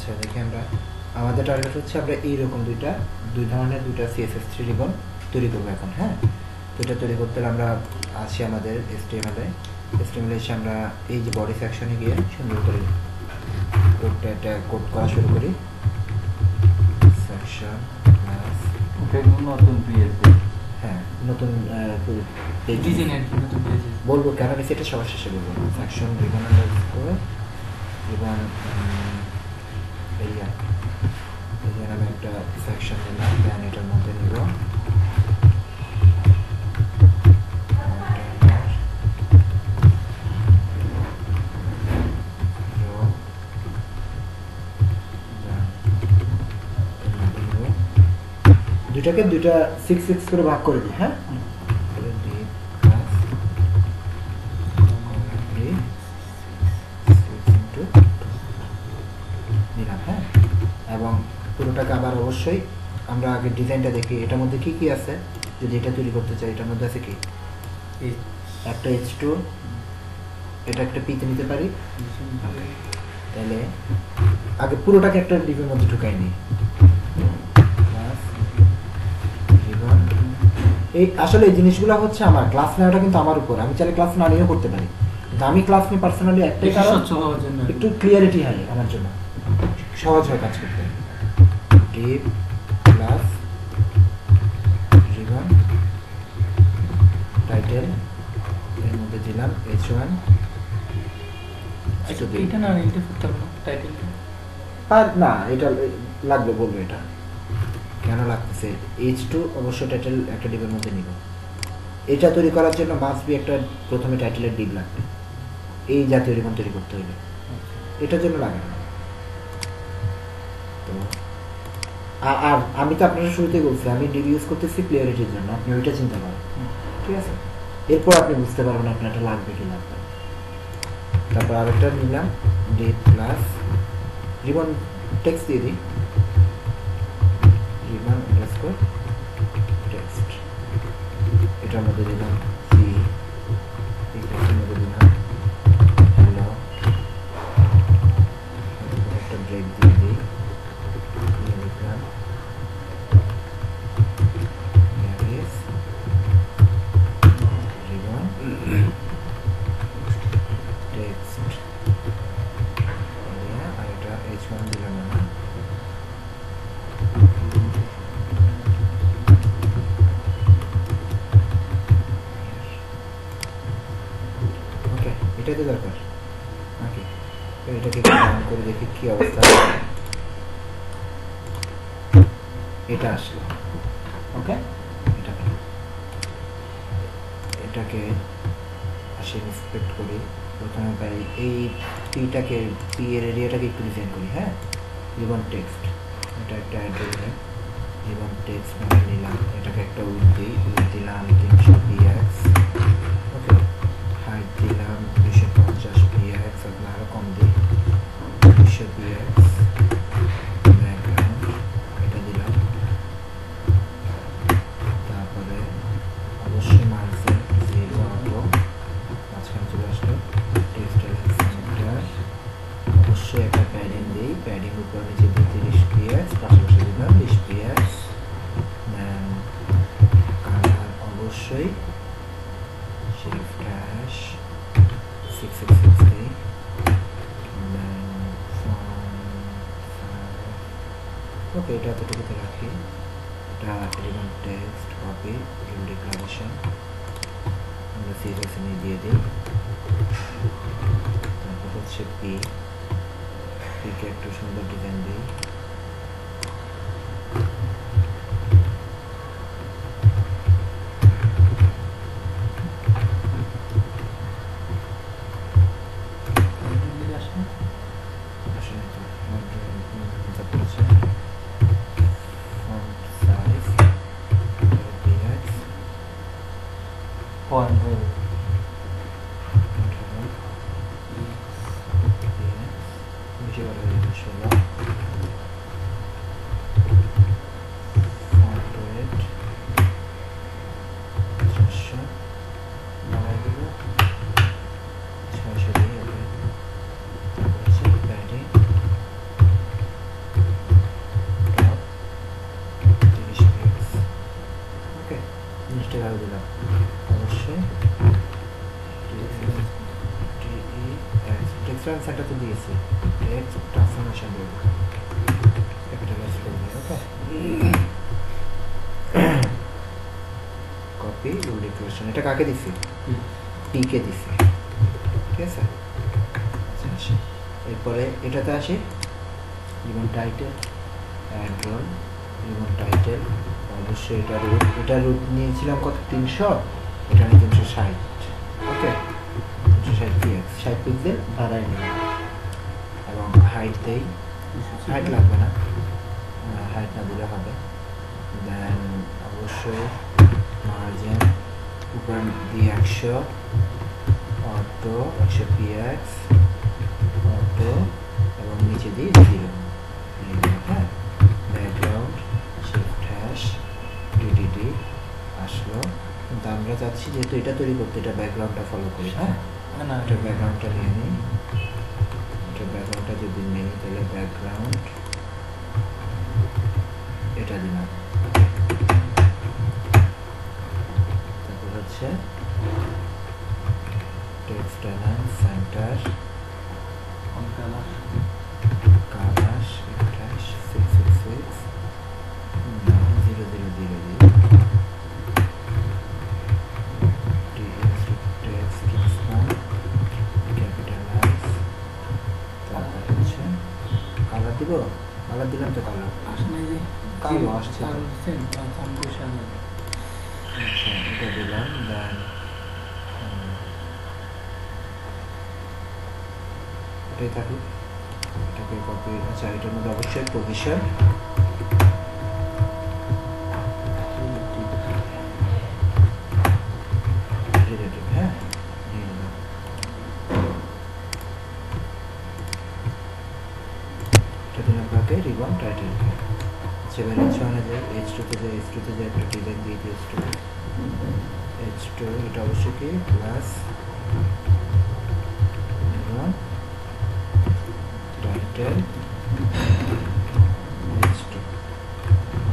আচ্ছা দেখি আমরা আমাদের টার্গেট হচ্ছে আমরা এইরকম দুই ধরনের দুইটা CSS3 রিবন তৈরি করবো এখন। হ্যাঁ, তো এটা তৈরি করতে হলে আমরা আছি আমাদের HTML-এ এসে আমরা এই যে বডি সেকশনে গিয়ে সুন্দর করে কোড করা শুরু করি। সেকশন প্লাস নতুন পেজ, হ্যাঁ নতুন নতুন পেজ বলবো কেন নিচ্ছি এটা সবার শেষে বলবো। Section ribbon underscore ribbon area আমি একটা সেকশন নিলাম, দেন এটার মধ্যে নিব দুইটাকে 6 করে ভাগ করে দিই। হ্যাঁ, নিলাম। হ্যাঁ, এবং পুরোটাকে আবার অবশ্যই আমরা আগে ডিজাইনটা দেখি এটার মধ্যে কি কি আছে। যদি এটা তৈরি করতে চাই এটার মধ্যে আছে কি একটা H2, এটা একটা পিতে নিতে পারি। তাহলে আগে পুরোটাকে একটা ডিপের মধ্যে ঢুকাই নিই। এই আসলে এই জিনিসগুলো হচ্ছে আমার ক্লাস নেওয়াটা কিন্তু আমার উপর, আমি চাইলে ক্লাস না নিয়েও করতে পারি, কিন্তু আমি ক্লাস নিয়ে পার্সোনালি একটাই কারণ একটু ক্লিয়ারিটি হয় আমার জন্য, সহজ হয় কাজ করতে। ডিপ প্লাস রিবন টাইটেল এর মধ্যে দিলাম H1। এটা না এটা করতে হবে টাইটেলটা আর না এটা লাগবে বলবো এটা কেন লাগতেছে। H2 অবশ্যই টাইটেল একটা ডিপের মধ্যে নিব। এটা তৈরি করার জন্য মাস্ট বি একটা প্রথমে টাইটেলের ডিপ লাগবে এই জাতীয় রিবন তৈরি করতে হইলে, এটার জন্য লাগে না। তো আর আমি তো আপনার শুরুতেই বলছি আমি ডিপ ইউজ করতেছি ক্লিয়ারিটির জন্য, আপনি ওইটা চিন্তা করেন। ঠিক আছে, এরপর আপনি বুঝতে পারবেন আপনার এটা লাগবে কি লাগবে। তারপর আরেকটা নিলাম ডিপ প্লাস রিবন টেক্সট দিয়ে দিই, রিবন আন্ডারস্কোর টেক্সট। এটার মধ্যে দিলাম সি, এটার মধ্যে দিলাম হ্যালো, একটা ব্রেক দিয়ে দিই, লিখলাম গ্যারিস রিবন টেক্সট এরিয়া, আর এটা H1 দিলাম না। ওকে, এটাই তো দরকার নাকি? এটাকে রান করে দেখি কি অবস্থা। এটা আসলো। ওকে, এটাকে আসে ইন্সপেক্ট করি। প্রথমে পাই এই পিটাকে, পি এর এরিয়াটাকে একটু ডিজাইন করি। হ্যাঁ, রিবন টেক্সট এটা একটা অ্যাড্রেস নেই, রিবন টেক্সট মানে নিলাম, এটাকে একটা উইথ দিই, উইথ দিলাম 300 px। ওকে, হাইট দিলাম 250 px, এগুলো আরও কম দিই 200 px। ব্যাকগ্রাউন্ড এটা দিলাম, তারপরে অবশ্যই মার্জিন 0 আনবো, মাঝখানে চলে আসলো টেক্সটাইল সেন্টার। অবশ্যই একটা প্যাডিং দিই, প্যাডিং উপর নিচে দিই 30 px, পাশাপাশি দিলাম 20 px। দেন কালার অবশ্যই শিফট হ্যাশ 666 দিই। দেন ওকে, এটা এতটুকুতে রাখি। এটা ribbon text copy ribbon declaration আমরা CSS নিয়ে দিয়ে দিই। তারপর হচ্ছে পিকে একটু সুন্দর ডিজাইন দিই। ট্রান্সফার সেন্টার তো দিয়েছি, টেক্সট ট্রান্সফরমেশন দেব, ক্যাপিটালাইজ করবে। ওকে, কপি রুল ডিক্লারেশন, এটা কাকে দিছি? পি কে দিছি, ঠিক আছে। আচ্ছা আসি, এরপরে এটাতে আসি, যেমন টাইটেল অ্যাড রোল, যেমন টাইটেল অবশ্যই এটা রুট নিয়েছিলাম কত, 300, এটা নিয়ে 360। ওকে, 360 px, 60 পিক্সেল বাড়াই নিলাম, এবং হাইট দেই, হাইট লাগবে না, হাইট না দিলে হবে। দেন অবশ্যই মার্জিন উপর দিয়ে 100, অটো 100 px অটো, এবং নিচে দিয়ে 0। হ্যাঁ, ব্যাকগ্রাউন্ড শিফট হ্যাশ ডিডিডি আসলো, কিন্তু আমরা চাচ্ছি যেহেতু এটা তৈরি করতে এটা ব্যাকগ্রাউন্ডটা ফলো করি। হ্যাঁ, না এটা ব্যাকগ্রাউন্ডটা নিয়ে নিই, এটা ব্যাকগ্রাউন্ডটা যদি নেই তাহলে ব্যাকগ্রাউন্ড এটা দিলাম। তারপর হচ্ছে text align centre colour colour 666 0000 colour দিব, কালার দিলাম তো, কালার আসলে যে কালো আসছে। আচ্ছা, এটা দিলাম। দেন এটাই থাকুক, এটাকে কপি। আচ্ছা, এটার মধ্যে অবশ্যই পজিশন রিলেটিভ, হ্যাঁ নিয়ে নিলাম। এটা দিলাম কাকে, রিবন টাইটেল। সেবার H1 এ যায়, H2 তে যায়, H2 তে যায়, একটা ডিজাইন দিয়ে দিই H2, এটা অবশ্যই কি প্লাস রিবন টাইটেল H2,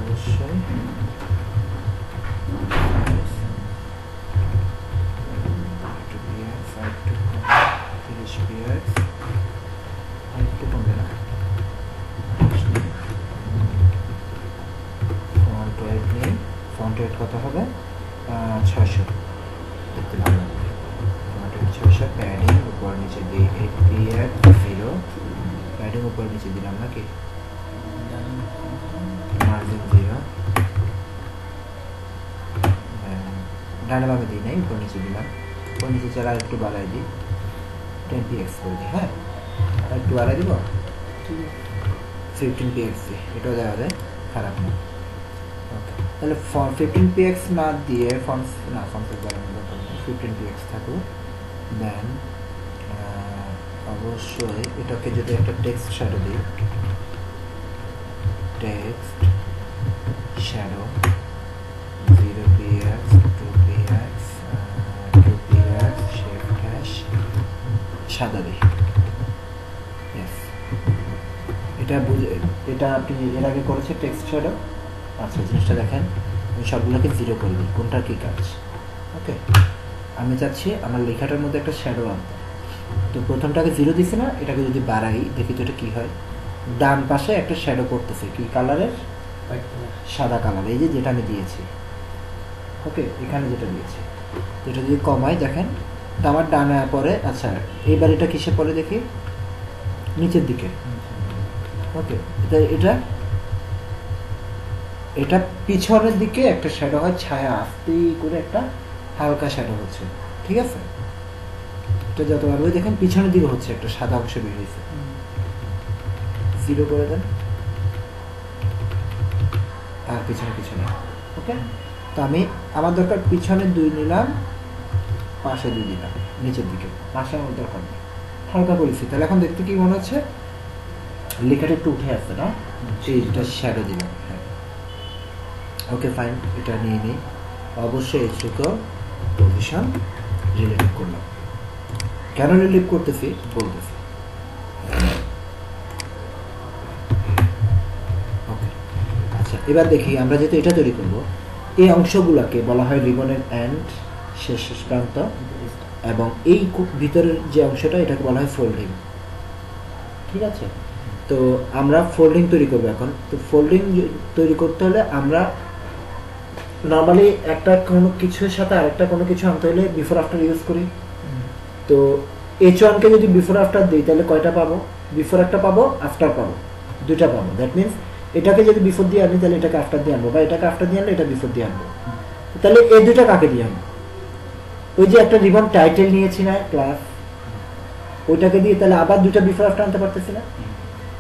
অবশ্যই কত হবে, 600 দেখতে ভালো, 600। প্যাডিং উপর নিচে দিই 0, প্যাডিং উপর নিচে দিলাম নাকি, মার্জিন 0, ডানে বামে দিই নাই, উপর নিচে দিলাম। উপর নিচে চালা একটু বাড়াই দিই, 10 px করে দিই। হ্যাঁ, আর একটু বাড়াই দিব, 15 px দিই, এটাও দেওয়া যায়, খারাপ না। ওকে, তাহলে 15 px না দিয়ে ফন্টস বাড়ানোর দরকার নেই, 15 px থাকুক। দেন অবশ্যই এটাকে যদি একটা টেক্সট শ্যাডো দিই, text shadow 0 px 2 px 2 px shape hash সাদা দিই। ইয়েস, এটা আপনি এর আগে করেছে টেক্সট শ্যাডো। আচ্ছা, জিনিসটা দেখেন, আমি সবগুলোকে 0 করে দিই, কোনটার কী কাজ। ওকে, আমি চাচ্ছি আমার লেখাটার মধ্যে একটা শ্যাডো আনতে, তো প্রথমটাকে 0 দিছি না, এটাকে যদি বাড়াই দেখি তো এটা কী হয়, ডান পাশে একটা শ্যাডো করতেছে, কি কালারের, সাদা কালার, এই যে যেটা আমি দিয়েছি। ওকে, এখানে যেটা দিয়েছি, তো এটা যদি কমাই দেখেন তো আমার ডানে পরে। আচ্ছা, এইবার এটা কিসে পরে দেখি, নিচের দিকে। ওকে, এটা এটা পিছনের দিকে একটা শ্যাডো হয়, ছায়া আস্তে করে একটা হালকা শ্যাডো হচ্ছে, ঠিক আছে। এটা যত পারবে দেখেন পিছনের দিকে হচ্ছে, একটা সাদা অংশ বের হয়েছে, 0 করে দেন, আর পিছনে। ওকে, তো আমি আমার দরকার পিছনে 2 নিলাম, পাশে 2 দিলাম, নিচের দিকে, পাশে আমার দরকার নেই, হালকা করেছি। তাহলে এখন দেখতে কি মনে হচ্ছে, লেখাটা একটু উঠে আসছে না, সেইটা শ্যাডো দিলাম। হ্যাঁ, ওকে ফাইন, এটা নিয়ে নিই। অবশ্যই H2 পজিশন রিলেটিভ করলাম, কেন রিলেটিভ করতেছি বলতেছি। ওকে, আচ্ছা, এবার দেখি আমরা যেহেতু এটা তৈরি করব, এই অংশগুলোকে বলা হয় রিবনের এন্ড, শেষ প্রান্ত, এবং এই ভিতরের যে অংশটা এটাকে বলা হয় ফোল্ডিং। ঠিক আছে। তো আমরা ফোল্ডিং তৈরি করবো এখন। তো ফোল্ডিং তৈরি করতে হলে আমরা নর্মালি একটা কোনো কিছুর সাথে আরেকটা কোনো কিছু আনতে হলে বিফোর আফটার ইউজ করি। তো H1 কে যদি বিফোর আফটার দিই তাহলে কয়টা পাবো? বিফোর একটা পাবো, আফটার পাবো, দুইটা পাবো। দ্যাট মিনস এটাকে যদি বিফোর দিয়ে আনি তাহলে এটাকে আফটার দিয়ে আনবো, বা এটাকে আফটার দিয়ে আনলে এটা বিফোর দিয়ে আনবো। তাহলে এই দুইটা কাকে দিয়ে আনবো? ওই যে একটা রিবন টাইটেল নিয়েছি না ক্লাস, ওইটাকে দিয়ে তাহলে আবার দুইটা বিফোর আফটার আনতে পারতেছি না?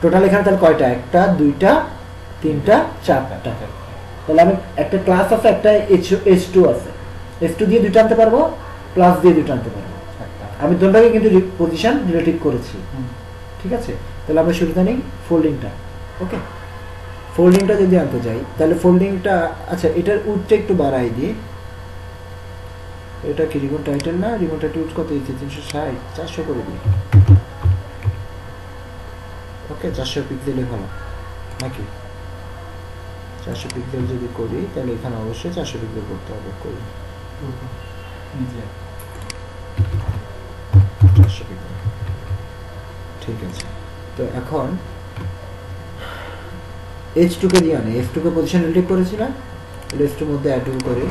টোটাল এখানে তাহলে কয়টা? একটা, দুইটা, তিনটা, চারটা। তাহলে আমি একটা ক্লাস আছে, একটা H2 আছে, H2 দিয়ে দুইটা আনতে পারবো, প্লাস দিয়ে দুইটা আনতে পারবো। আমি দুটাকে কিন্তু পজিশন রিলেটিভ করেছি, ঠিক আছে। তাহলে আমরা শুরুতে নেই ফোল্ডিংটা। ওকে, ফোল্ডিংটা যদি আনতে যাই তাহলে ফোল্ডিংটা, আচ্ছা এটার উডটা একটু বাড়াই দিই। এটা কি রিবন টাইটেল না? রিবন টাইটেল উড কত দিচ্ছে? 360, 400 করে দিই। ওকে, 400 পিক্সেলে ভালো নাকি? 400 পিক্সেল যদি করি তাহলে এখানে অবশ্যই 400 পিক্সেল করতে হবে। করি 400 পিক্সেল, ঠিক আছে। তো এখন H2 কে দিয়ে আনে, H2 কে পজিশন রিলেটিভ করেছি না? তাহলে H2 মধ্যে অ্যাড করি।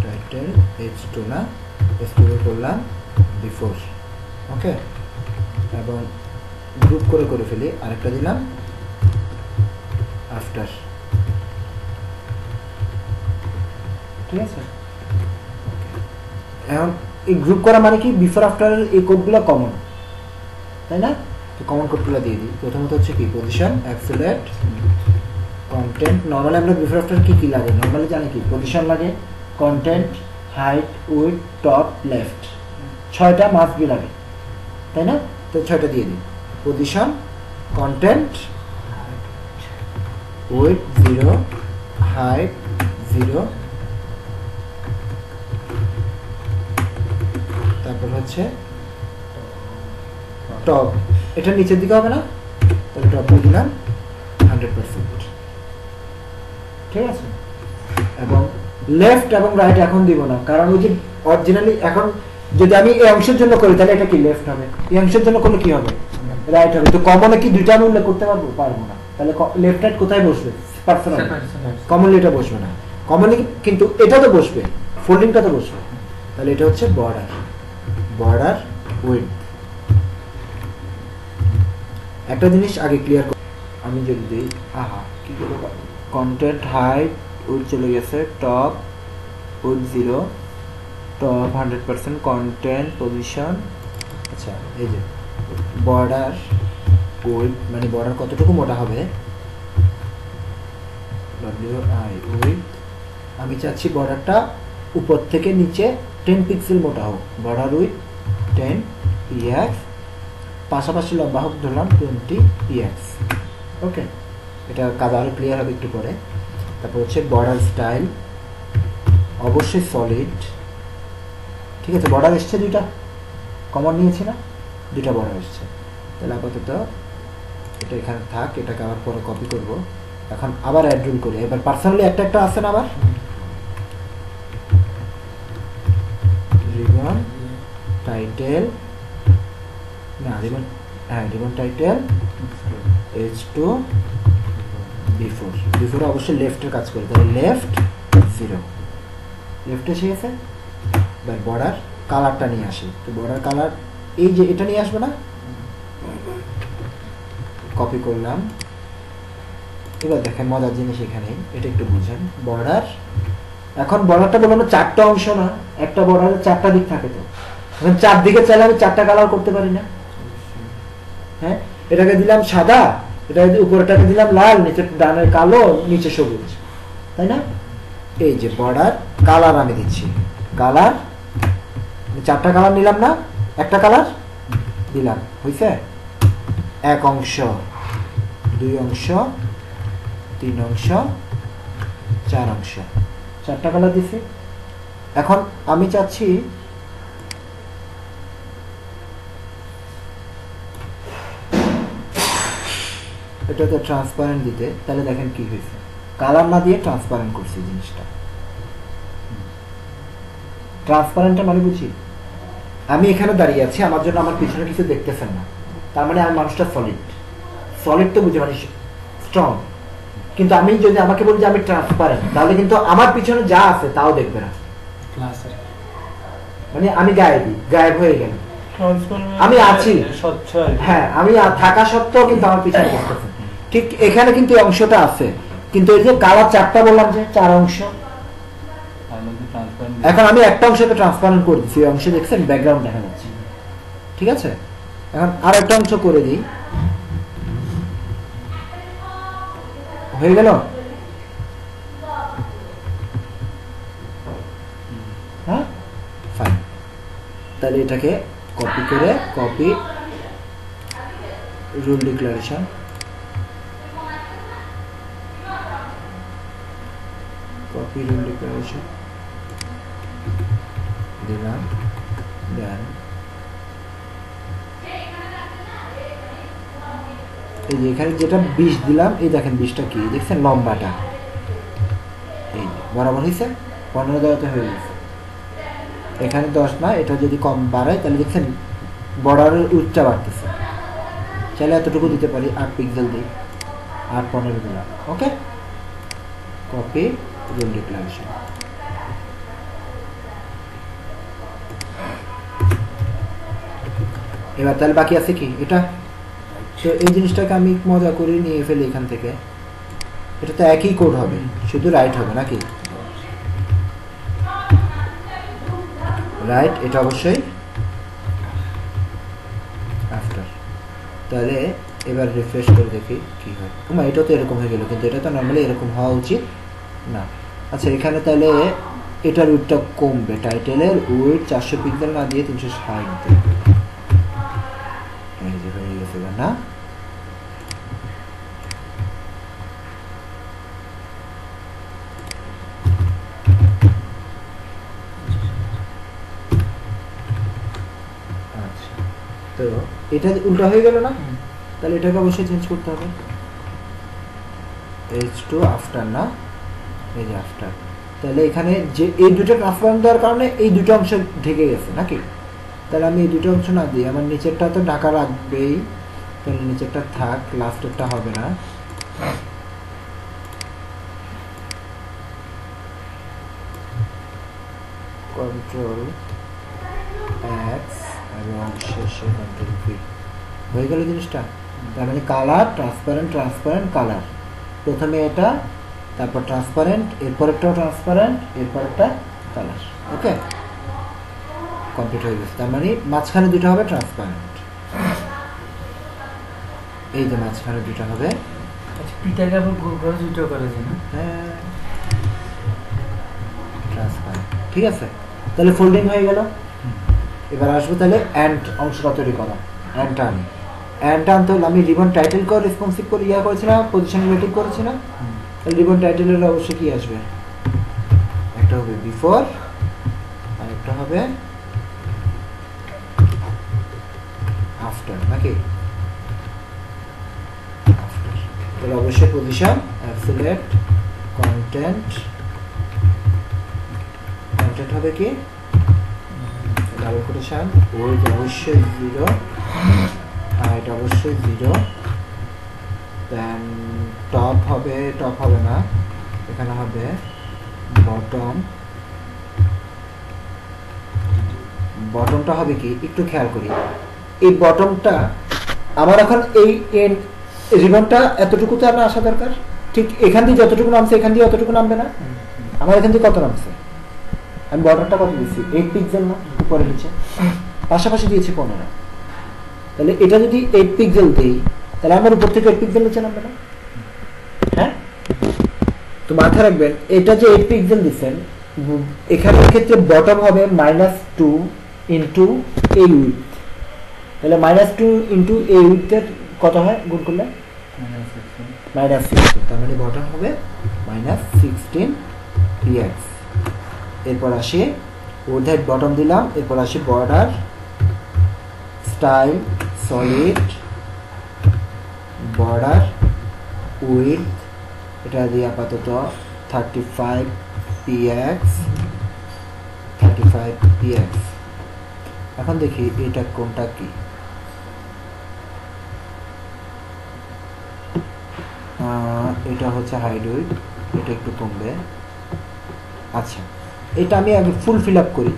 টাইটেল H2 না, H2 কে করলাম বিফোর। ওকে, এবং গ্রুপ করে ফেলি। আরেকটা দিলাম আফটার, ঠিক আছে। এখন এই গ্রুপ করা মানে কি? বিফোর আফটার এই কোডগুলো কমন, তাই না? তো কমন কোডগুলো দিয়ে দিই। প্রথমত হচ্ছে কি? Position, absolute, content. নর্মালি আমরা বিফোর আফটার কি লাগে? নর্মালি জানি কি? পজিশন লাগে, content, height, width, top, left, 6টা মাস্ট বি লাগে, তাই না? তো 6টা দিয়ে দিই। পজিশন, কন্টেন্ট, উইডথ 0, হাইট 0, তারপর হচ্ছে টপ। এটা নিচের দিকে হবে না? তাহলে টপ দিয়ে দিলাম 100%, ঠিক আছে। এবং লেফট এবং রাইট এখন দিব না, কারণ ওই যে অরিজিনালি এখন যদি আমি এই অংশের জন্য করি তাহলে এটা কি লেফট হবে, এই অংশের জন্য করলে কি হবে? রাইট হবে। তো কমনে কি দুইটা আমি উল্লেখ করতে পারবো? পারবো না। তাহলে লেফট রাইট কোথায় বসবে? পার্সোনাল, কমনলি এটা বসবে না। কমনলি কিন্তু এটা তো বসবে, ফোল্ডিংটা তো বসবে। তাহলে এটা হচ্ছে বর্ডার, বর্ডার উইডথ। একটা জিনিস আগে ক্লিয়ার করি, আমি যদি দিই কি করবো? কন্টেন্ট, হাইট, উইডথ চলে গেছে, top width 0, top 100%, content, position. আচ্ছা, এই যে বর্ডার উইডথ, মানে বর্ডার কতটুকু মোটা হবে? WI width. আমি চাচ্ছি বর্ডারটা উপর থেকে নিচে 10 পিক্সেল মোটা হোক। বর্ডার উইডথ 10 px, পাশাপাশি লম্বা হোক ধরলাম 20 px। ওকে, এটা কাজ আরো ক্লিয়ার হবে একটু পরে। তারপর হচ্ছে বর্ডার স্টাইল, অবশ্যই সলিড, ঠিক আছে। বর্ডার এসছে দুইটা, কমন নিয়েছি না? দুইটা বর্ডার এসছে। তাহলে আপাতত এটা এখানে থাক, এটাকে আবার পরে কপি করব। এখন আবার অ্যাড রুল করি। এবার পার্সোনালি একটা আছে না? আবার রিবন টাইটেল না, রিবন, হ্যাঁ ribbon title H2 before. Before অবশ্যই লেফটের কাজ করে, তাহলে লেফট 0, লেফটে এসে গেছে। এবার বর্ডার কালারটা নিয়ে আসি। তো বর্ডার কালার এই যে এটা নিয়ে আসবে না? কপি করলাম। এবার দেখেন মজার জিনিস এখানে, এটা একটু বুঝেন। বর্ডার, এখন বর্ডারটা বললাম না 4টা অংশ না, একটা বর্ডারের 4টা দিক থাকে। তো এখন 4 দিকে চাইলে আমি 4টা কালার করতে পারি না? হ্যাঁ, এটাকে দিলাম সাদা, এটা উপরটাকে দিলাম লাল, নিচে ডানের কালো, নিচে সবুজ, তাই না? এই যে বর্ডার কালার আমি দিচ্ছি, কালার 4টা কালার নিলাম না, একটা কালার দিলাম, হয়েছে? 1 অংশ, 2 অংশ, 3 অংশ, 4 অংশ, 4টা কালার দিছি। এখন আমি চাচ্ছি এটাতে ট্রান্সপারেন্ট দিতে। তাহলে দেখেন কি হয়েছে, কালার না দিয়ে ট্রান্সপারেন্ট করছি জিনিসটা। ট্রান্সপারেন্টটা মানে বুঝি আমি এখানে দাঁড়িয়ে আছি, আমার জন্য আমার পিছনে কিছু দেখতেছেন না, তার মানে আমার মানুষটা সলিড। সলিড তো বুঝি মানে স্ট্রং। কিন্তু আমি যদি আমাকে বলি যে আমি ট্রান্সপারেন্ট, তাহলে কিন্তু আমার পিছনে যা আছে তাও দেখবে না, মানে আমি গায়েব হয়ে গেল, আমি আছি হ্যাঁ, আমি থাকা সত্ত্বেও কিন্তু আমার পিছনে দেখতেছে। ঠিক এখানে কিন্তু এই অংশটা আছে, কিন্তু এই যে কালার চারটা বললাম যে 4 অংশ, এখন আমি একটা অংশকে ট্রান্সপারেন্ট করে দিচ্ছি, এই অংশে দেখছেন ব্যাকগ্রাউন্ড দেখা যাচ্ছে, ঠিক আছে। এখন আর একটা অংশ করে দিই, হয়ে গেল। হ্যাঁ ফাইন, তাহলে এটাকে কপি করে copy rule declaration, copy rule declaration দিলাম, দেন এই যে এখানে যেটা 20 দিলাম, এই দেখেন 20টা কি দেখছেন, লম্বাটা এই বরাবর হয়েছে, 15 দেওয়াতে হয়ে গেছে। এখানে 10 না, এটা যদি কম বাড়ায় তাহলে দেখছেন বর্ডারের উচ্চতা বাড়তেছে। চাইলে এতটুকু দিতে পারি, 8 পিক্সেল দিই, 8-15 দিলাম। ওকে, কপি রুল ডিক্লারেশন। এবার তাহলে বাকি আছে কি এটা, তো এই জিনিসটাকে আমি মজা করে নিয়ে ফেলি এখান থেকে। এটা তো একই কোড হবে, শুধু রাইট হবে নাকি, রাইট, এটা অবশ্যই আফটার। তাহলে এবার রিফ্রেশ করে দেখি কি হয়। এটা তো এরকম হয়ে গেল, কিন্তু এটা তো নর্মালি এরকম হওয়া উচিত না। আচ্ছা, এখানে তাহলে এটার উইডটা কমবে, টাইটেলের উইড 400 পিক্সেল না দিয়ে 360 দেবে। এই যে হয়ে গেছে না, তো এটা উল্টা হয়ে গেল না, তাহলে এটাকে অবশ্যই চেঞ্জ করতে হবে। H2 আফটার না, এই যে আফটার। তাহলে এখানে যে এই দুটো ট্রান্সফরমেশন দেওয়ার কারণে এই দুটো অংশ ঢেকে গেছে নাকি, তাহলে আমি এই দুটো অংশ না দিই, আমার নিচেরটা তো ঢাকা রাখবেই, তাহলে নিচেরটা থাক, লাস্টেরটা হবে না। কন্ট্রোল এক্স এবং শেষে কন্ট্রোল ভি হয়ে গেল জিনিসটা। তার মানে কালার ট্রান্সপারেন্ট, ট্রান্সপারেন্ট কালার, প্রথমে এটা, তারপর ট্রান্সপারেন্ট, এরপরেরটাও ট্রান্সপারেন্ট, এরপরেরটা কালার। ওকে, কমপ্লিট হয়ে গেছে। তার মানে মাঝখানে দুটো হবে ট্রান্সপারেন্ট, এই যে মাঝখানে দুটো হবে। আচ্ছা, পিটাকে আবার গোল করে দুটো করে দিন। হ্যাঁ, ট্রান্সপারেন্ট, ঠিক আছে। তাহলে ফোল্ডিং হয়ে গেল। এবার আসবো তাহলে অ্যান্ড অংশটা তৈরি করা। অ্যান্ডটা আনি, অ্যান্ডটা আনতে হলে আমি রিবন টাইটেল করে রেসপন্সিভ করে করেছি না, পজিশন রিলেটিভ করেছি না, তাহলে রিবন টাইটেলের অবশ্যই কি আসবে, একটা হবে বিফোর আর একটা হবে আফটার নাকি, আফটার। তাহলে অবশ্যই পজিশন অ্যাবসলিউট কন্টেন্ট, কন্টেন্ট হবে কি ডাবল কোটেশন, ওই অবশ্যই 0, হাইট অবশ্যই 0, দেন টপ হবে না, এখানে হবে বটম। বটমটা হবে কি একটু খেয়াল করি, এই বটমটা আমার এখন এই রিবনটা এতটুকুতে আমার আসা দরকার, ঠিক এখান দিয়ে যতটুকু নামছে এখান দিয়ে অতটুকু নামবে না, আমার এখান দিয়ে কত নামছে, আমি বর্ডারটা কত দিচ্ছি 8 পিক্সেল না, উপরে নিচে পাশাপাশি দিয়েছি 15। তাহলে এটা যদি 8 পিক্সেল দিই, তাহলে আমার উপর থেকে 8 পিক্সেল নিচে নামবে না। হ্যাঁ, তো মাথায় রাখবেন এটা যে 8 পিক্সেল দিচ্ছেন, এখানের ক্ষেত্রে বটম হবে -2 ইন্টু এই উইডথ, তাহলে -2 ইন্টু এই উইডথের কত হয় গুণ করলে -16, তার মানে বটম হবে -16 px। এরপর আসে ওদের বটম দিলাম, এরপর আসে border style solid border width, এটা দিয়ে আপাতত 35px 35px। এখন দেখি এটা কোনটা কি। এটা হচ্ছে হাইড উইড, এটা একটু কমবে। আচ্ছা এটা আমি আগে ফুল ফিল আপ করি,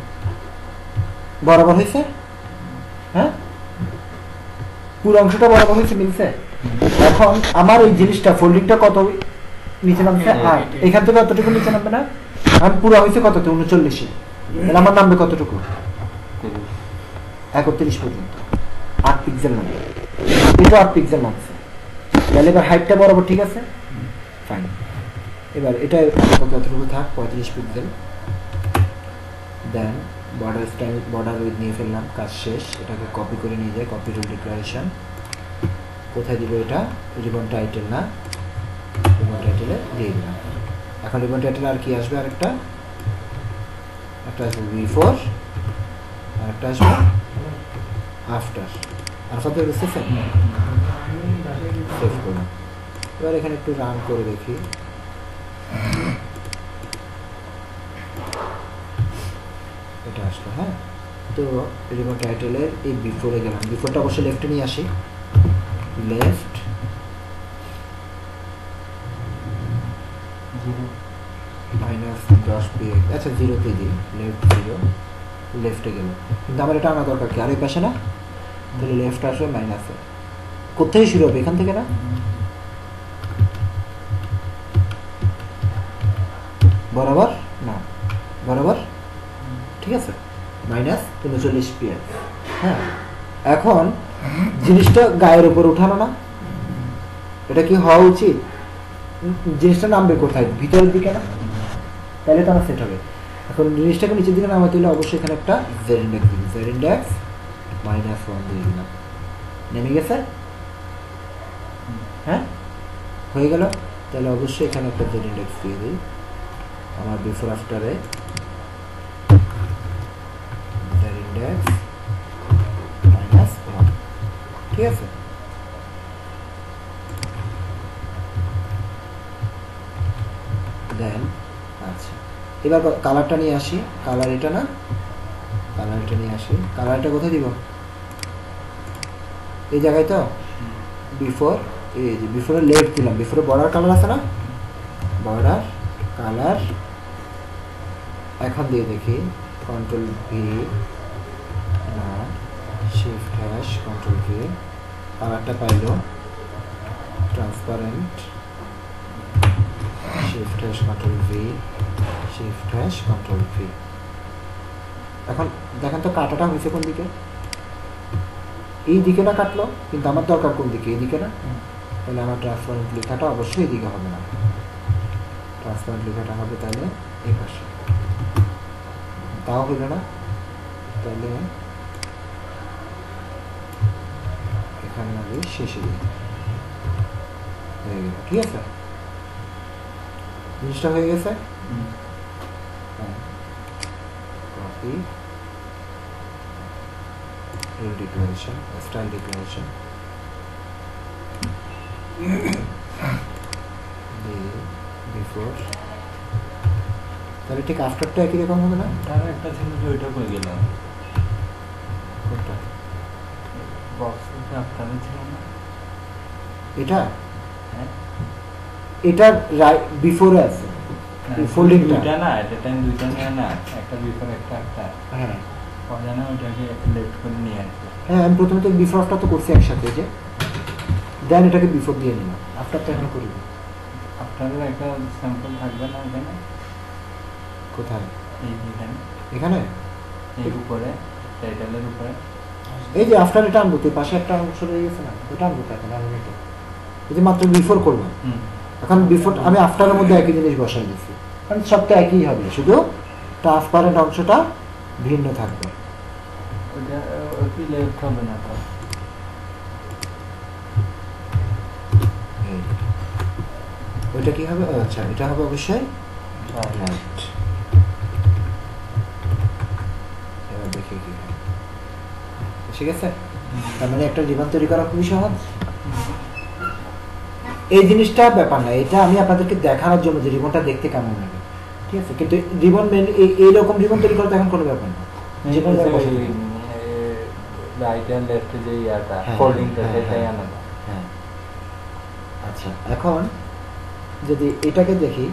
বরাবর হয়েছে? হ্যাঁ পুরো অংশটা বরাবর হয়েছে, মিলছে? এখন আমার এই জিনিসটা ফোল্ডিংটা কত নিচে নামছে? 8। এখান থেকে কতটুকু নিচে নামবে না? এখন পুরো হয়েছে কততে? 39-এ। তাহলে আমার নামবে কতটুকু? 31 পর্যন্ত 8 পিক্সেল নামবে। এটা 8 পিক্সেল নামছে। তাহলে এবার হাইটটা বরাবর ঠিক আছে, ফাইন। এবার এটা কতটুকু থাক? 35 pixel. Then border style, border width নিয়ে ফেললাম, কাজ শেষ। এটাকে কপি করে নিয়ে যাই, কপি রুল ডিক্লারেশন। কোথায় দিব এটা? রিবন টাইটেল না, রিবন টাইটেলে দিয়ে দিলাম। এখন রিবন টাইটেল আর কি আসবে? আরেকটা, একটা আসবে বিফোর, আর একটা আসবে আফটার। আলফাতে বুঝতে সেভ করলাম। এবার এখানে একটু রান করে দেখি। এটা আসলো। হ্যাঁ, তো রিবন টাইটেলের এই বিফোরে গেলাম, বিফোরটা অবশ্যই লেফটে নিয়ে আসি, লেফট -10px। আচ্ছা 0-তে দিই, লেফট 0, লেফটে গেল। কিন্তু আমার এটা আনা দরকার কি? আর এই পাশে না, তাহলে লেফট আসবে মাইনাসে। কোথায় শুরু হবে? এখান থেকে না, বরাবর না, বরাবর, ঠিক আছে, -39px। হ্যাঁ, এখন জিনিসটা গায়ের উপর উঠানো না, এটা কি হওয়া উচিত? জিনিসটা নামবে কোথায়? ভিতরের দিকে না, তাহলে তো আমার সেট হবে। এখন জিনিসটাকে নিচের দিকে নামাতে হলে অবশ্যই এখানে একটা জেড ইন্ডেক্স দিই, জেড ইন্ডেক্স -1 দিয়ে দিলাম, নেমে গেছে। হ্যাঁ, হয়ে গেল। তাহলে অবশ্যই এখানে একটা জেড ইন্ডেক্স দিয়ে দিই আমার বিফোর আফটারে, জেড ইন্ডেক্স -1, ঠিক আছে। দেন আচ্ছা এবার কালারটা নিয়ে আসি, কালার এটা না, কালার এটা নিয়ে আসি। কালারটা কোথায় দিব? এই জায়গায় তো, বিফোর, এই যে বিফোরে লেফট দিলাম, বিফোরে বর্ডার কালার আছে না, বর্ডার কালার। এখন দিয়ে দেখি কন্ট্রোল ভি না, শিফট হ্যাশ কন্ট্রোল ভি, কালারটা পাইলো transparent, shift hash control V, shift hash control V. এখন দেখেন তো কাটাটা হয়েছে কোন দিকে? এই দিকে না কাটলো, কিন্তু আমার দরকার কোন দিকে? এই দিকে না। তাহলে আমার ট্রান্সপারেন্ট লেখাটা অবশ্যই এই দিকে হবে না, ট্রান্সপারেন্ট লেখাটা হবে তাহলে এই পাশে। তাও হইল না, তাহলে এখানে আগে শেষে দিই, হয়ে গেল। ঠিক আছে, জিনিসটা হয়ে গেছে। Copy rule declaration, style declaration before, তাহলে ঠিক আফটারটা একই রকম হবে না? তার একটা ছিল যে ওইটা করে গেলাম, কোনটা? বক্স আপনাদের ছিল না এটা? হ্যাঁ, এটা বিফোরে আছে ফোল্ডিংটা। দুইটা না, এটা টাইম দুইটা নিয়ে না, একটা বিফোর একটা আফটার। হ্যাঁ পরে না ওইটাকে লেফট করে নিয়ে আসবে। হ্যাঁ, আমি প্রথমে তো বিফোর আফটার তো করছি একসাথে, যে দেন এটাকে বিফোর দিয়ে নিলাম, আফটারটা এখন করি। আপনাদের একটা স্যাম্পল থাকবে না এখানে? কোথায়? এই এখানে, এখানে এর উপরে, টাইটেলের উপরে। এই যে আফটার, এটা আনবো তো, পাশে একটা অংশ রয়ে গেছে না, ওটা আনবো তো এখন। আনবো তো, এই যে মাত্র বিফোর করলাম, এখন বিফোর আমি আফটারের মধ্যে একই জিনিস বসাই দিচ্ছি, কারণ সব তো একই হবে, শুধু ট্রান্সপারেন্ট অংশটা ভিন্ন থাকবে। ওইটা কি লেফট হবে না তো? ওইটা কি হবে? আচ্ছা, এটা হবে অবশ্যই রাইট। এবার দেখি কি হয়। ঠিক আছে, তার মানে একটা রিবন তৈরি করা খুবই সহজ। এই জিনিসটা ব্যাপার না, এটা আমি আপনাদেরকে দেখানোর জন্য যে রিবনটা দেখতে কেমন লাগে, ঠিক আছে? কিন্তু রিবন এইরকম রিবন তৈরি করা তো এখন কোনো ব্যাপার না, যে কোনো রাইট এন্ড লেফট যে ইয়াটা হ্যাঁ, ফোল্ডিংটা হ্যাঁ, সেটাই হ্যাঁ। আলাদা। হ্যাঁ, আচ্ছা এখন যদি এটাকে দেখি,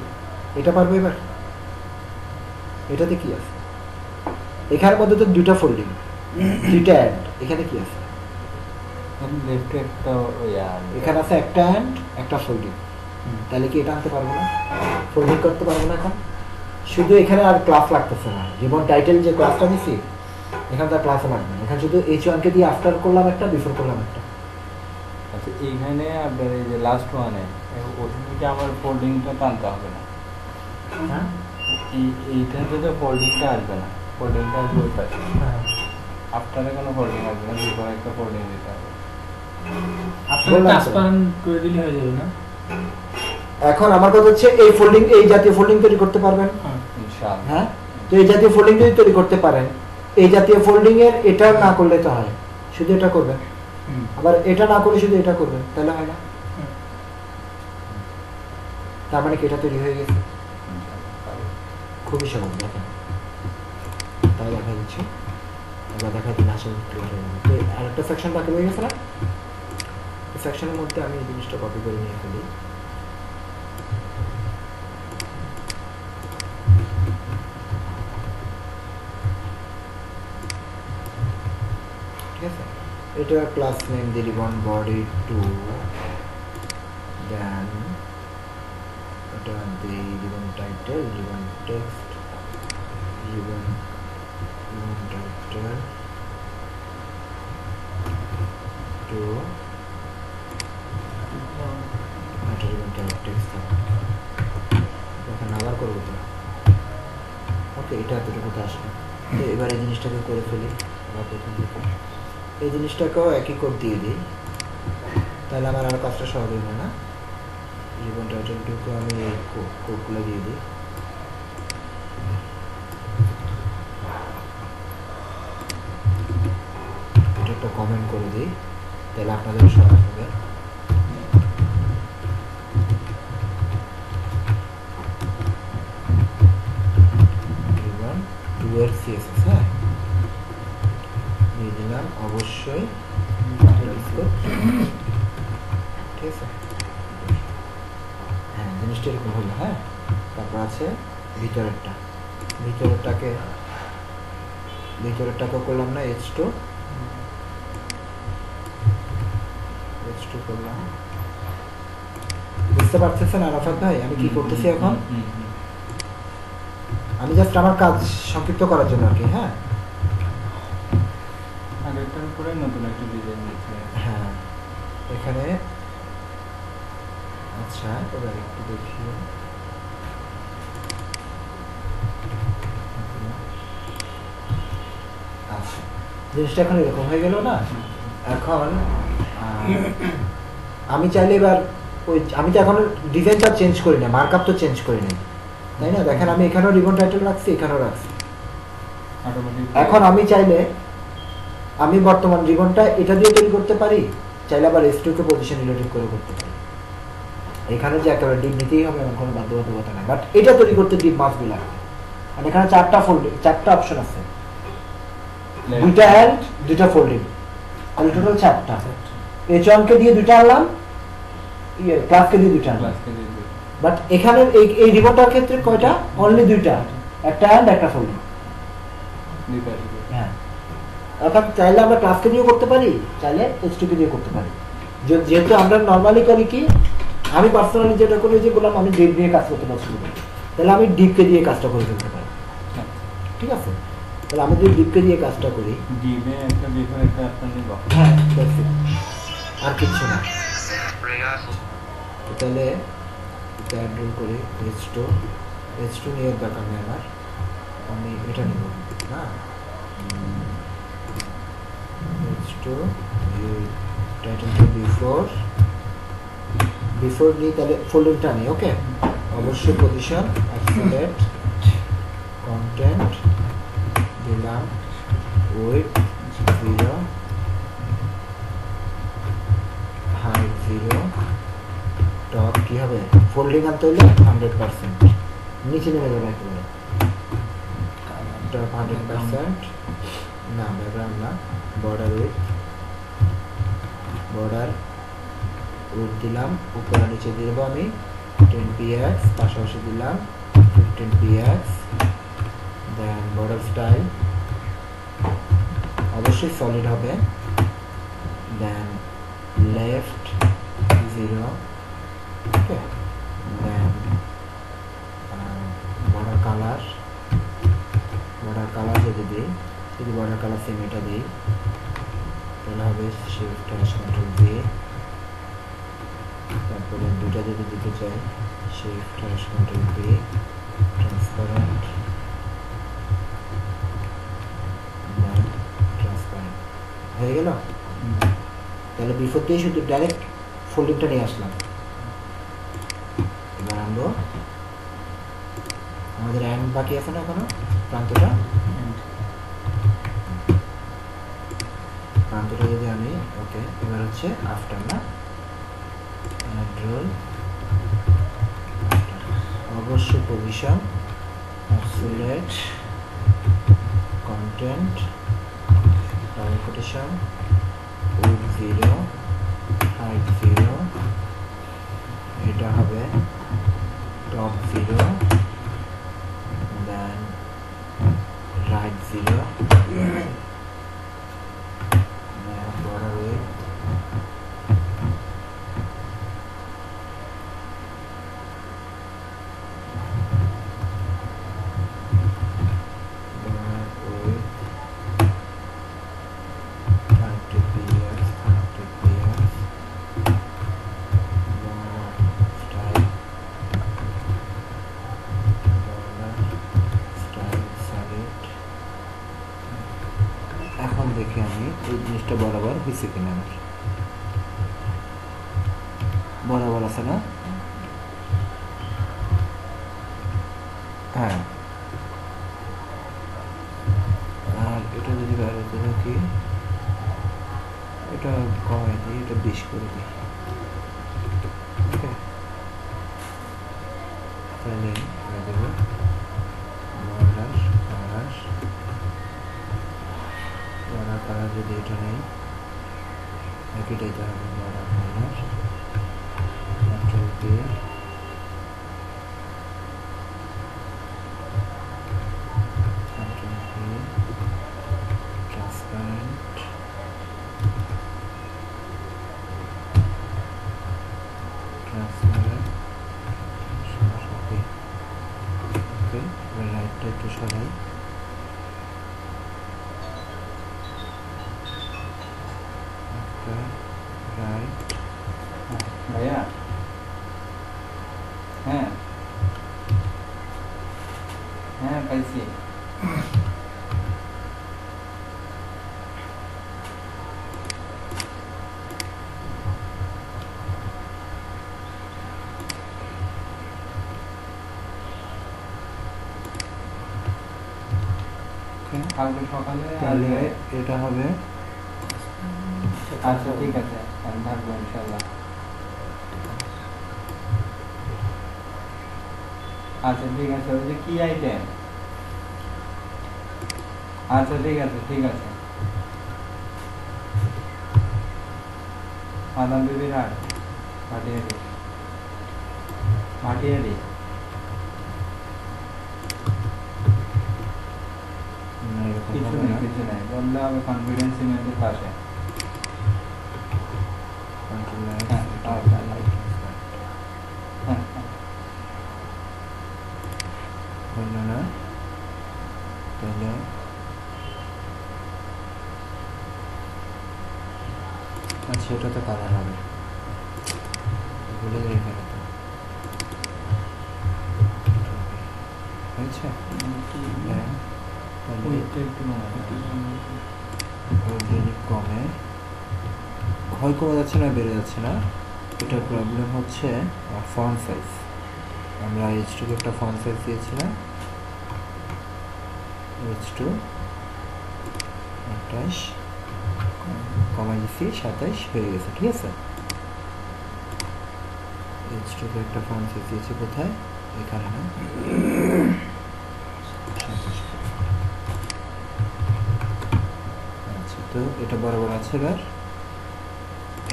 এটা পারবো এবার? এটাতে কি আছে? এখানের মধ্যে তো দুইটা ফোল্ডিং, দুইটা অ্যাড, এখানে কি আছে? লেফটে একটা ইয়া এখানে আছে একটা অ্যান্ড একটা ফোল্ডিং, তাহলে কি এটা আনতে পারবো না? ফোল্ডিং করতে পারবো না এখন? শুধু এখানে আর ক্লাস লাগতেছে না, রিবন টাইটেল যে ক্লাসটা দিছি এখানে তার ক্লাসও লাগবে না, এখানে শুধু H1 কে দিয়ে আফটার করলাম একটা, বিফোর করলাম একটা। আচ্ছা এইখানে আপনার এই যে লাস্ট ওয়ানে ওখানে কি আমার ফোল্ডিংটা টানতে হবে না? হ্যাঁ, এইটাতে তো ফোল্ডিংটা আসবে না, ফোল্ডিংটা আসবে ওই পাশে, আফটারে কোনো ফোল্ডিং আসবে না, বিফোরে একটা ফোল্ডিং দিতে হবে। আপনারা ট্রান্সপারেন্ট করে দিলে হয়ে যাবে না? এখন আমার কথা হচ্ছে এই ফোল্ডিং, এই জাতীয় ফোল্ডিং তৈরি করতে পারবেন? ইনশাআল্লাহ। হ্যাঁ, তো এই জাতীয় ফোল্ডিং যদি তৈরি করতে পারেন, এই জাতীয় ফোল্ডিং এর এটা না করলে তো হয়, শুধু এটা করবেন, আবার এটা না করে শুধু এটা করবেন, তাহলে হয় না? তার মানে কি এটা তৈরি হয়ে গেছে? খুবই সহজ, দেখেন তাই দেখা দিচ্ছি, এবার দেখা দিন আসলে ক্লিয়ার হয়ে যাবে। তো আরেকটা সেকশন বাকি রয়ে গেছে না, এই সেকশনের মধ্যে আমি এই জিনিসটা কপি করে নিয়ে ফেলি। ঠিক আছে, এটা ক্লাস নেম দিয়ে রিবন বডি টু, দেন এটা দিয়ে ribbon title, ribbon text, ribbon title to, এটা রিবন টেক্সট এখানে আবার করবো তো। ওকে, এটা এতটুকু তো আসবে। তো এবার এই জিনিসটাকে করে ফেলি আবার প্রথম থেকে, এই জিনিসটাকেও একই কোড দিয়ে দিই, তাহলে আমার আর কাজটা সহজ হবে না। রিবন টাইটেলটুকু আমি এই কোডগুলো দিয়ে দিই, এটা একটা কমেন্ট করে দিই, তাহলে আপনাদের সহজ হবে। রিবন 2 এর CSS, হ্যাঁ দিয়ে দিলাম অবশ্যই, ঠিক আছে? হ্যাঁ, জিনিসটা এরকম হলো। হ্যাঁ, তারপর আছে ভিতরেরটাকে করলাম না, H2 করলাম। বুঝতে পারতেছেন আরাফাত ভাই আমি কি করতেছি এখন? আমি জাস্ট আমার কাজ সংক্ষিপ্ত করার জন্য আর কি। হ্যাঁ, আগেরটার উপরে নতুন একটা ডিজাইন দিচ্ছে। হ্যাঁ, এখানে আচ্ছা এবার একটু দেখি, আচ্ছা জিনিসটা এখন এরকম হয়ে গেল না? এখন আমি চাইলে এবার ওই, আমি তো এখন ডিজাইনটা চেঞ্জ করি না, মার্কআপ তো চেঞ্জ করি না, তাই না? দেখেন আমি এখানেও রিবন টাইটেল রাখছি, এখানেও রাখছি। এখন আমি চাইলে আমি বর্তমান রিবনটা এটা দিয়ে তৈরি করতে পারি, চাইলে আবার S2 কে পজিশন রিলেটেড করে করতে পারি। এখানে যে একেবারে ডিপ নিতেই হবে এমন কোনো বাধ্যবাধকতা নাই, বাট এটা তৈরি করতে ডিপ মাস্ট বি লাগবে। আর এখানে চারটা অপশন আছে, দুইটা অ্যান্ড দুইটা ফোল্ডিং, তাহলে টোটাল চারটা। H1 কে দিয়ে দুইটা আনলাম, ক্লাসকে দিয়ে দুইটা আনলাম, বাট এখানে এই রিবনটার ক্ষেত্রে কয়টা? অনলি দুইটা, একটা অ্যান্ড একটা ফোল্ডিং। হ্যাঁ, অর্থাৎ চাইলে আমরা ক্লাসকে দিয়েও করতে পারি, চাইলে H2 কে দিয়ে করতে পারি। যেহেতু আমরা নর্মালি করি কি, আমি পার্সোনালি যেটা করি যে বললাম আমি ডিপ দিয়ে কাজ করতে পছন্দ করি, তাহলে আমি ডিপকে দিয়ে কাজটা করে ফেলতে পারি। ঠিক আছে, তাহলে আমি যদি ডিপকে দিয়ে কাজটা করি, ডিপে একটা বিফোর একটা আফটার নিব। হ্যাঁ আর কিছু না। তাহলে এটা অ্যাড করি H2 নিয়ে দরকার নেই আমার, আমি এটা নিব না, H2 টাইটেলটা বিফোর নিই, তাহলে ফোল্ডিংটা নিই। ওকে, অবশ্যই পজিশন অ্যাক্সিলেট কন্টেন্ট দিলাম উইথ 0 হাইট 0 কি হবে ফোল্ডিং আনতে হলে 100% নিচে নেমে যাবে একেবারে 100% না ব্যাকগ্রাউন্ড না বর্ডার উইথ দিলাম উপরে নিচে দিয়ে দেবো আমি 10 px পাশাপাশি দিলাম 15 px দেন বর্ডার স্টাইল অবশ্যই সলিড হবে দেন লেফট 0 ওকে দেন বর্ডার কালার যদি দিই যদি বর্ডার কালার সেম এটা দিই তাহলে হবে শিফট কন্ট্রোল দিয়ে তারপরে দুটা যদি দিতে চাই শিফট কন্ট্রোল দিয়ে ট্রান্সপারেন্ট হয়ে গেল তাহলে বিফোর দিয়ে শুধু ডাইরেক্ট ফোল্ডিংটা নিয়ে আসলাম এবার আনবো আমাদের এন্ড বাকি আছে না এখনো প্রান্তটা যদি আমি ওকে এবার হচ্ছে আফটার না রোল অবশ্য position select content double quotation with 0 height 0 এটা হবে টপ 0 দেন রাইট 0 border width দেখে আমি এই জিনিসটা বরাবর হয়েছে কিনা আমার বরাবর আছে না হ্যাঁ আর এটা যদি বাইরে দেখি এটা কমাই দিই এটা 20 করে দিই ওকে তাহলে দেবো কালার যদি এটা নেই একইটাই যাবে বড় কালার কন্ট্রোল দিয়ে ট্রান্সপারেন্ট ওকে রাইটটা একটু সরাই ভাইয়া হ্যাঁ পাইছি কালকে সকালে তাহলে এটা হবে আচ্ছা ঠিক আছে আমি থাকবো ইনশাল্লাহ আচ্ছা ঠিক আছে ওই যে কি আইটেম আচ্ছা ঠিক আছে আদাম বিবির হাট ভাটিয়ারি কিছু নেই বললে হবে কনফিডেন্স সিমেন্টের পাশে হলো না তাহলে আচ্ছা এটা তো কালার হবে বলে যাই এখানে তো হয়েছে যদি কমে ক্ষয় কমে যাচ্ছে না বেড়ে যাচ্ছে না এটার প্রবলেম হচ্ছে ফন্ট সাইজ আমরা H2 একটা ফন্ট সাইজ দিয়েছিলাম H2 28 কমাই দিচ্ছি 27 হয়ে গেছে ঠিক আছে H2 একটা ফন্ট সাইজ দিয়েছি কোথায়, এখানে না, আচ্ছা। তো এটা বরাবর আছে। এবার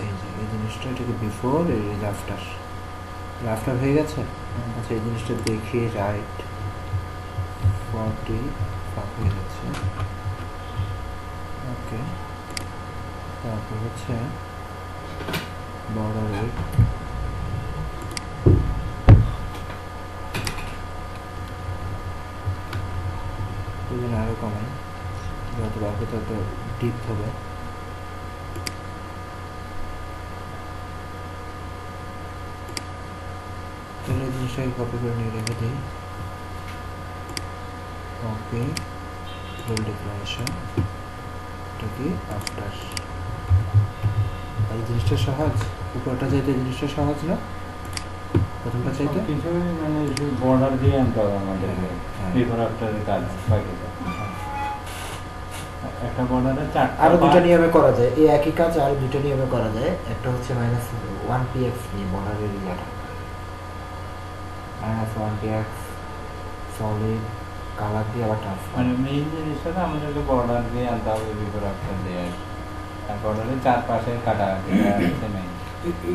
এই যে এই জিনিসটা, এটাকে বিফোর, এই যে আফটার, আফটার হয়ে গেছে। আচ্ছা, এই জিনিসটা দেখি, রাইট 40 ফাঁক হয়ে যাচ্ছে। ওকে, তারপর হচ্ছে বর্ডারের আরো কমাই, যত বাড়বে তত ডিপ হবে। তাহলে এই জিনিসটাকে কপি করে নিয়ে রেখে দিই, কপি রোল ডিক্লারেশন, এটা কি আফটার। এই জিনিসটা সহজ, উপরটা চাইতে এই জিনিসটা সহজ না, প্রথমটা চাইতে কিছু মানে বর্ডার দিয়ে আনতে হবে আমাদের বিফোর আফটারের কাজ বাকিটা। একটা বর্ডারে চারটা, আরো দুটো নিয়মে করা যায়, এই একই কাজ আরো দুটো নিয়মে করা যায়। একটা হচ্ছে -1px নিয়ে বর্ডারের এরিয়াটা, -1px সলিড কালার দিয়ে আবার ট্রান্সফার, মানে মেইন জিনিসটা তো আমাদেরকে বর্ডার দিয়ে আনতে হবে বিফোর আফটার দিয়ে, আর বর্ডারের চারপাশে কাটা হচ্ছে মেইন।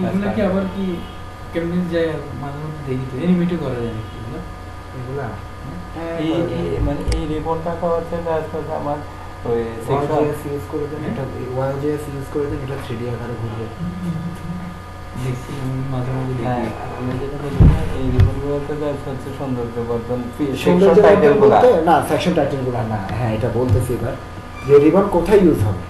এগুলো কি আবার কি কেমনি যায় মাঝে মধ্যে দেখি তো, এনিমেটও করা যায় নাকি এগুলো? এগুলা মানে এই রিপোর্টটা হচ্ছে আমার ওই Vue.js ইউজ করে দেন, এটা Vue.js ইউজ করে দেন, এটা 3D আকারে ঘুরবে। দেখছি আমি মাঝে মধ্যে দেখি। হ্যাঁ, আমি যেটা বলছি না, এই রিপোর্টগুলোতে হচ্ছে সৌন্দর্য বর্ধন, সৌন্দর্য সেকশন টাইটেলগুলো বলতে না, সেকশন টাইটেলগুলো না। হ্যাঁ, এটা বলতেছি এবার যে রিবন কোথায় ইউজ হবে।